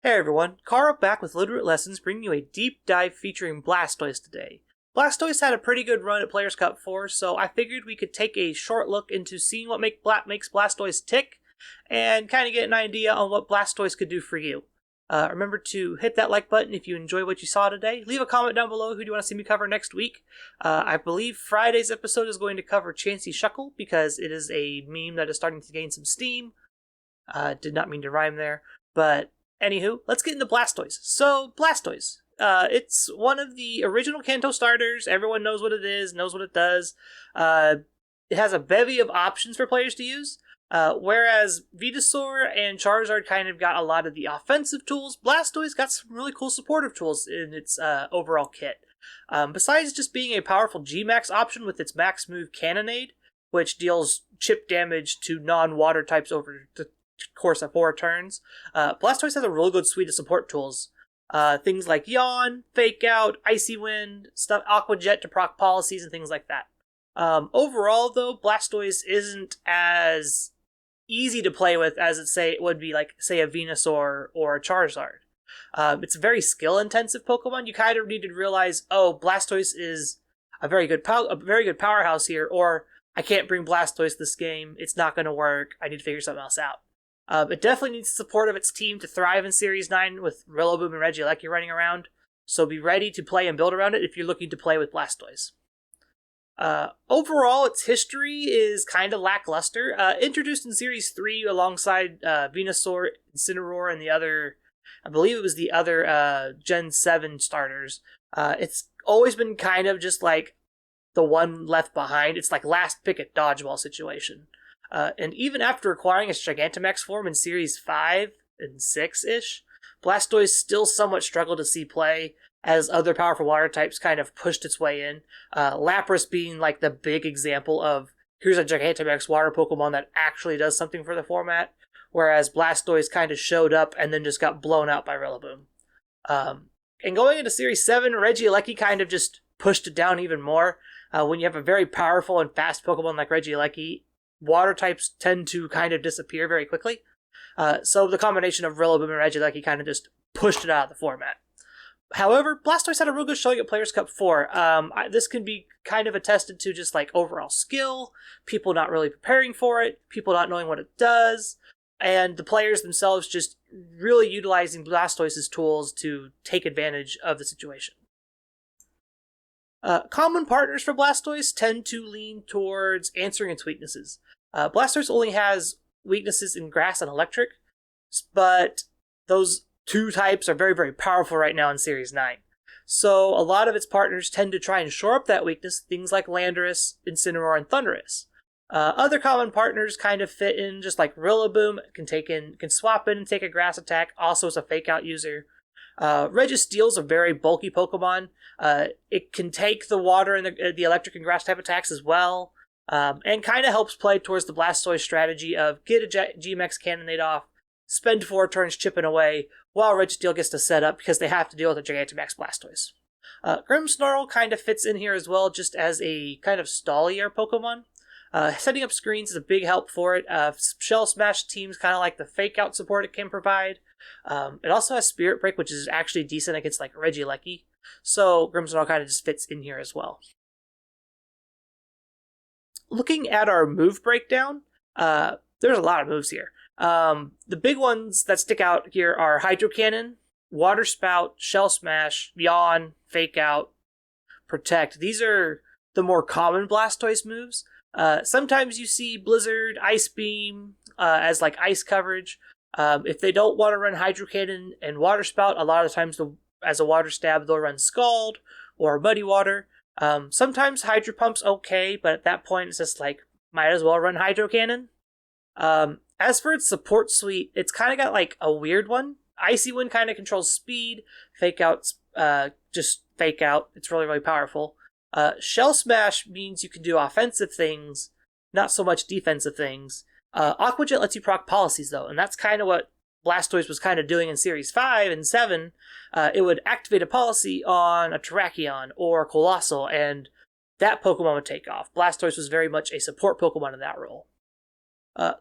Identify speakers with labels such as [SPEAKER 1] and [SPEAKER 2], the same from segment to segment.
[SPEAKER 1] Hey everyone, Carl back with Littleroot Lessons, bringing you a deep dive featuring Blastoise today. Blastoise had a pretty good run at Players Cup 4, so I figured we could take a short look into seeing what makes Blastoise tick, and kind of get an idea on what Blastoise could do for you. Remember to hit that like button if you enjoy what you saw today. Leave a comment down below who do you want to see me cover next week. I believe Friday's episode is going to cover Chansey Shuckle, because it is a meme that is starting to gain some steam. Did not mean to rhyme there, but anywho, let's get into Blastoise. So, Blastoise. It's one of the original Kanto starters. Everyone knows what it is, knows what it does. It has a bevy of options for players to use. Whereas Venusaur and Charizard kind of got a lot of the offensive tools, Blastoise got some really cool supportive tools in its overall kit. Besides just being a powerful G-Max option with its max move Cannonade, which deals chip damage to non-water types over the course of 4 turns, Blastoise has a really good suite of support tools. Things like Yawn, Fake Out, Icy Wind, stuff, Aqua Jet to proc policies, and things like that. Overall, though, Blastoise isn't as easy to play with as it would be like, say, a Venusaur or a Charizard. It's a very skill-intensive Pokemon. You kind of need to realize, oh, Blastoise is a very good powerhouse here, or I can't bring Blastoise this game. It's not going to work. I need to figure something else out. It definitely needs the support of its team to thrive in Series 9 with Rillaboom and Regieleki running around, so be ready to play and build around it if you're looking to play with Blastoise. Overall, its history is kind of lackluster. Introduced in Series 3 alongside Venusaur, Incineroar, and the other, I believe it was the other Gen 7 starters. It's always been kind of just like the one left behind. It's like last pick at dodgeball situation. And even after acquiring its Gigantamax form in Series 5 and 6-ish, Blastoise still somewhat struggled to see play, as other powerful water types kind of pushed its way in. Lapras being like the big example of, here's a Gigantamax water Pokemon that actually does something for the format, whereas Blastoise kind of showed up and then just got blown out by Rillaboom. And going into Series 7, Regieleki kind of just pushed it down even more. When you have a very powerful and fast Pokemon like Regieleki, water types tend to kind of disappear very quickly. So the combination of Rillaboom and Regieleki kind of just pushed it out of the format. However, Blastoise had a real good showing at Players Cup 4. This can be kind of attested to just like overall skill, people not really preparing for it, people not knowing what it does, and the players themselves just really utilizing Blastoise's tools to take advantage of the situation. Common partners for Blastoise tend to lean towards answering its weaknesses. Blastoise only has weaknesses in Grass and Electric, but those 2 types are very, very powerful right now in Series 9. So a lot of its partners tend to try and shore up that weakness, things like Landorus, Incineroar, and Thundurus. Other common partners kind of fit in, just like Rillaboom can swap in and take a Grass attack, also as a Fake Out user. Registeel's a very bulky Pokemon. It can take the water and the electric and grass type attacks as well, and kind of helps play towards the Blastoise strategy of get a G-Max Cannonade off, spend 4 turns chipping away, while Registeel gets to set up because they have to deal with a Gigantamax Blastoise. Grimmsnarl kind of fits in here as well, just as a kind of stallier Pokemon. Setting up screens is a big help for it. Shell Smash teams kind of like the Fake Out support it can provide. It also has Spirit Break, which is actually decent against like Regieleki. So Grimmsnarl kind of just fits in here as well. Looking at our move breakdown, there's a lot of moves here. The big ones that stick out here are Hydro Cannon, Water Spout, Shell Smash, Yawn, Fake Out, Protect. These are the more common Blastoise moves. Sometimes you see Blizzard, Ice Beam as like ice coverage. If they don't want to run Hydro Cannon and Water Spout, a lot of times as a Water Stab, they'll run Scald or Muddy Water. Sometimes Hydro Pump's okay, but at that point it's just like, might as well run Hydro Cannon. As for its support suite, it's kind of got like a weird one. Icy Wind kind of controls speed. Fake Out's just Fake Out. It's really, really powerful. Shell Smash means you can do offensive things, not so much defensive things. Aqua Jet lets you proc policies though, and that's kind of what Blastoise was kind of doing in Series 5 and 7. It would activate a policy on a Terrakion or Colossal, and that Pokemon would take off. Blastoise was very much a support Pokemon in that role.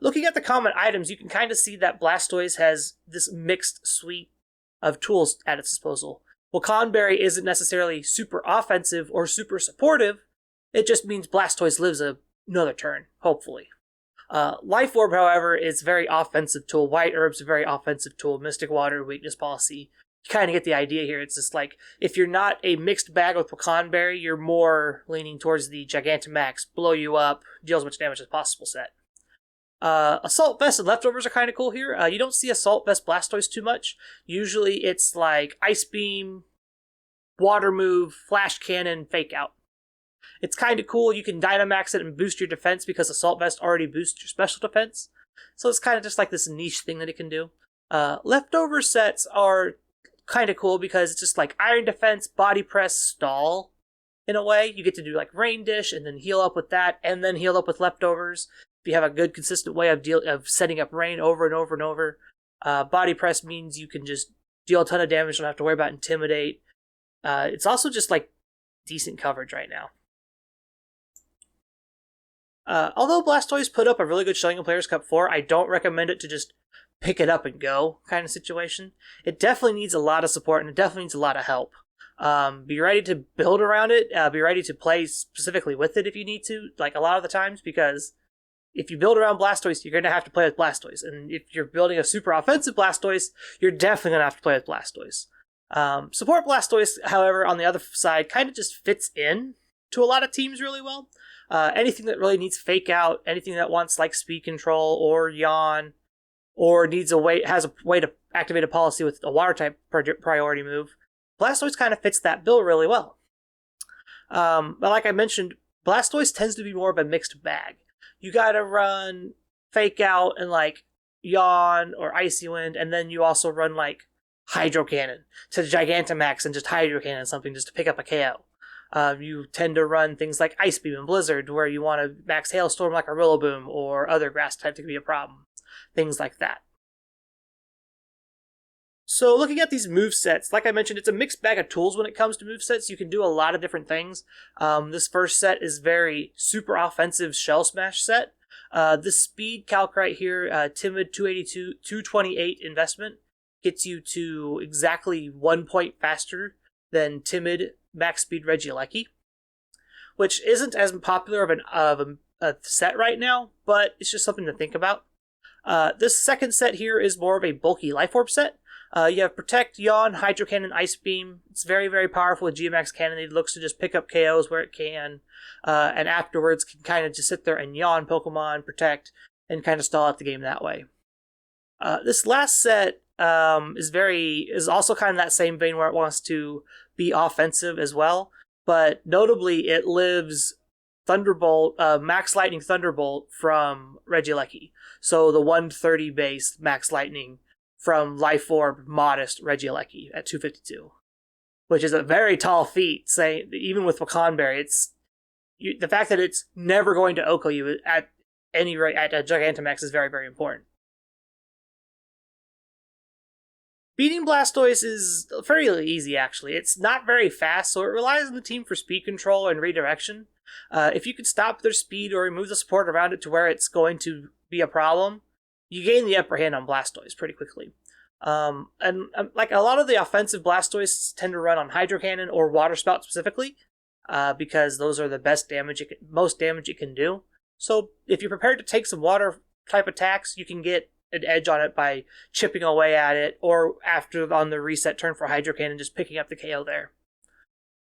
[SPEAKER 1] Looking at the common items, you can kind of see that Blastoise has this mixed suite of tools at its disposal. Wakanberry isn't necessarily super offensive or super supportive, it just means Blastoise lives another turn, hopefully. Life Orb, however, is a very offensive tool. White Herb's a very offensive tool. Mystic Water, Weakness Policy. You kind of get the idea here. It's just like, if you're not a mixed bag with Wakanberry, you're more leaning towards the Gigantamax, blow you up, deal as much damage as possible set. Assault Vest and Leftovers are kind of cool here. You don't see Assault Vest Blastoise too much. Usually it's like Ice Beam, Water Move, Flash Cannon, Fake Out. It's kind of cool. You can Dynamax it and boost your defense because Assault Vest already boosts your special defense. So it's kind of just like this niche thing that it can do. Leftover sets are kind of cool because it's just like Iron Defense, Body Press, Stall. In a way, you get to do like Rain Dish and then heal up with that, and then heal up with Leftovers. If you have a good, consistent way of setting up Rain over and over and over. Body Press means you can just deal a ton of damage, don't have to worry about Intimidate. It's also just like decent coverage right now. Although Blastoise put up a really good showing in Players' Cup 4, I don't recommend it to just pick it up and go kind of situation. It definitely needs a lot of support and it definitely needs a lot of help. Be ready to build around it. Be ready to play specifically with it if you need to, like a lot of the times, because if you build around Blastoise, you're going to have to play with Blastoise. And if you're building a super offensive Blastoise, you're definitely going to have to play with Blastoise. Support Blastoise, however, on the other side, kind of just fits in to a lot of teams really well. Anything that really needs Fake Out, anything that wants like Speed Control or Yawn, or has a way to activate a policy with a Water type priority move, Blastoise kind of fits that bill really well. But like I mentioned, Blastoise tends to be more of a mixed bag. You gotta run Fake Out and like Yawn or Icy Wind, and then you also run like Hydro Cannon to Gigantamax and just Hydro Cannon something just to pick up a KO. You tend to run things like Ice Beam and Blizzard, where you want to max Hailstorm like a Rillaboom or other grass type that could be a problem. Things like that. So looking at these movesets, like I mentioned, it's a mixed bag of tools when it comes to movesets. You can do a lot of different things. This first set is very super offensive Shell Smash set. This speed calc right here, Timid 282, 228 investment, gets you to exactly 1 point faster than Timid Max Speed Regieleki, which isn't as popular of a set right now, but it's just something to think about. This second set here is more of a bulky Life Orb set. You have Protect, Yawn, Hydro Cannon, Ice Beam. It's very, very powerful with G-Max Cannon. It looks to just pick up KOs where it can, and afterwards can kind of just sit there and yawn Pokemon, Protect, and kind of stall out the game that way. This last set is also kind of that same vein where it wants to be offensive as well, but notably it lives Thunderbolt, Max Lightning Thunderbolt from Regieleki. So the 130 base Max Lightning from Life Orb Modest Regieleki at 252, which is a very tall feat. Saying even with Wakanberry, the fact that it's never going to OHKO you at any rate at a Gigantamax is very, very important. Beating Blastoise is fairly easy, actually. It's not very fast, so it relies on the team for speed control and redirection. If you can stop their speed or remove the support around it to where it's going to be a problem, you gain the upper hand on Blastoise pretty quickly. Like a lot of the offensive Blastoise tend to run on Hydro Cannon or Water Spout specifically, because those are the most damage it can do. So if you're prepared to take some water type attacks, you can get an edge on it by chipping away at it, or after on the reset turn for Hydro Cannon, just picking up the KO there.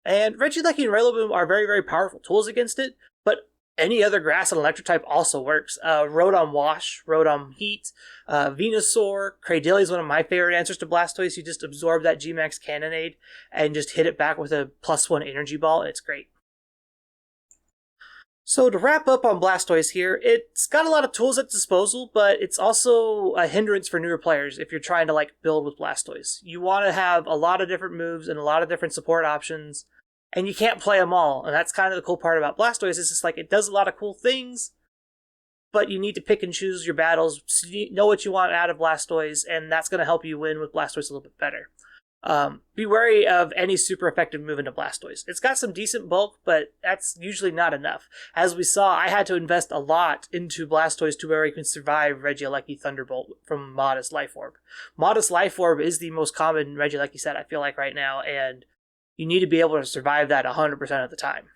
[SPEAKER 1] And Regieleki and Rillaboom are very, very powerful tools against it, but any other grass and electric type also works. Rotom Wash, Rotom Heat, Venusaur, Cradily is one of my favorite answers to Blastoise. You just absorb that G-Max Cannonade and just hit it back with a +1 energy ball. It's great. So to wrap up on Blastoise here, it's got a lot of tools at its disposal, but it's also a hindrance for newer players if you're trying to build with Blastoise. You want to have a lot of different moves and a lot of different support options, and you can't play them all. And that's kind of the cool part about Blastoise. It's just it does a lot of cool things, but you need to pick and choose your battles, so you know what you want out of Blastoise, and that's going to help you win with Blastoise a little bit better. Be wary of any super effective move into Blastoise. It's got some decent bulk, but that's usually not enough. As we saw, I had to invest a lot into Blastoise to where he can survive Regieleki Thunderbolt from Modest Life Orb. Modest Life Orb is the most common Regieleki set, I feel like, right now, and you need to be able to survive that 100% of the time.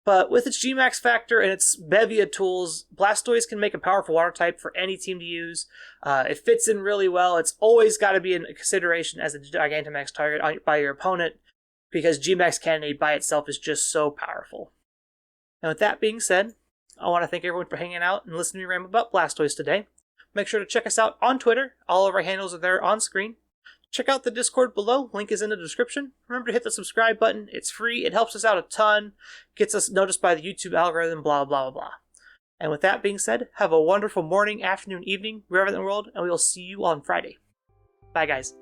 [SPEAKER 1] But with its Gmax factor and its bevy of tools, Blastoise can make a powerful water type for any team to use. It fits in really well. It's always got to be in consideration as a Gigantamax target by your opponent, because Gmax Cannonade by itself is just so powerful. And with that being said, I want to thank everyone for hanging out and listening to me ramble about Blastoise today. Make sure to check us out on Twitter. All of our handles are there on screen. Check out the Discord below, link is in the description. Remember to hit the subscribe button, it's free, it helps us out a ton, gets us noticed by the YouTube algorithm, blah blah blah. And with that being said, have a wonderful morning, afternoon, evening, wherever in the world, and we will see you on Friday. Bye guys.